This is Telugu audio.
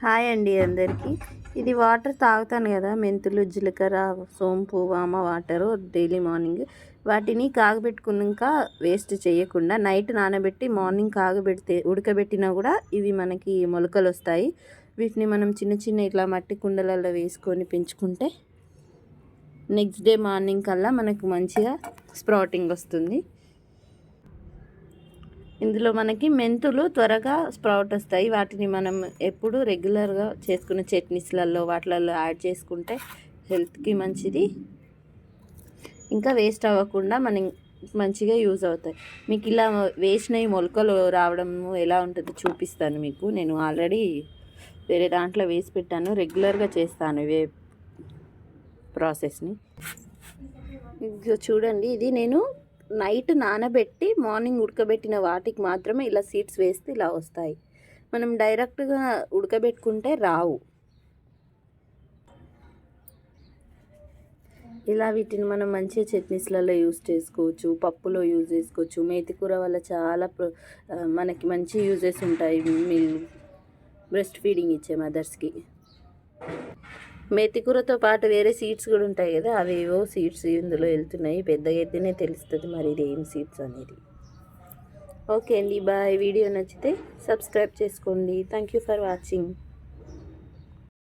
హాయ్ అండి అందరికీ. ఇది వాటర్ తాగుతాను కదా, మెంతులు, జీలకర్ర, సోంపు, వామ వాటరు డైలీ మార్నింగ్. వాటిని కాగబెట్టుకున్నాక వేస్ట్ చేయకుండా నైట్ నానబెట్టి మార్నింగ్ కాగబెడితే ఉడకబెట్టినా కూడా ఇవి మనకి మొలకలు వస్తాయి. వీటిని మనం చిన్న చిన్న ఇట్లా మట్టి కుండలలో వేసుకొని పెంచుకుంటే నెక్స్ట్ డే మార్నింగ్ కల్లా మనకు మంచిగా స్ప్రౌటింగ్ వస్తుంది. ఇందులో మనకి మెంతులు త్వరగా స్ప్రౌట్ వస్తాయి. వాటిని మనం ఎప్పుడు రెగ్యులర్గా చేసుకున్న చట్నీస్లలో వాటిలలో యాడ్ చేసుకుంటే హెల్త్కి మంచిది, ఇంకా వేస్ట్ అవ్వకుండా మనం మంచిగా యూజ్ అవుతాయి. మీకు ఇలా వేసినవి మొలకలు రావడము ఎలా ఉంటుందో చూపిస్తాను మీకు. నేను ఆల్రెడీ వేరే దాంట్లో వేసి పెట్టాను, రెగ్యులర్గా చేస్తాను ఇవే ప్రాసెస్ని. చూడండి, ఇది నేను నైట్ నానబెట్టి మార్నింగ్ ఉడకబెట్టిన వాటికి మాత్రమే ఇలా సీడ్స్ వేస్తే ఇలా వస్తాయి. మనం డైరెక్ట్గా ఉడకబెట్టుకుంటే రావు. ఇలా వీటిని మనం మంచిగా చట్నీస్లలో యూజ్ చేసుకోవచ్చు, పప్పులో యూజ్ చేసుకోవచ్చు. మేతి కూర వల్ల చాలా మనకి మంచి యూజెస్ ఉంటాయి బ్రెస్ట్ ఫీడింగ్ ఇచ్చే మదర్స్కి. మేతి కూరతో పాటు వేరే సీడ్స్ కూడా ఉంటాయి కదా, అవేవో సీడ్స్ ఇందులో వెళ్తున్నాయి. పెద్దగా అయితేనే తెలుస్తుంది మరి ఇది ఏం సీడ్స్ అనేది. ఓకే అండి, బాయ్. వీడియో నచ్చితే సబ్స్క్రైబ్ చేసుకోండి. Thank you for watching.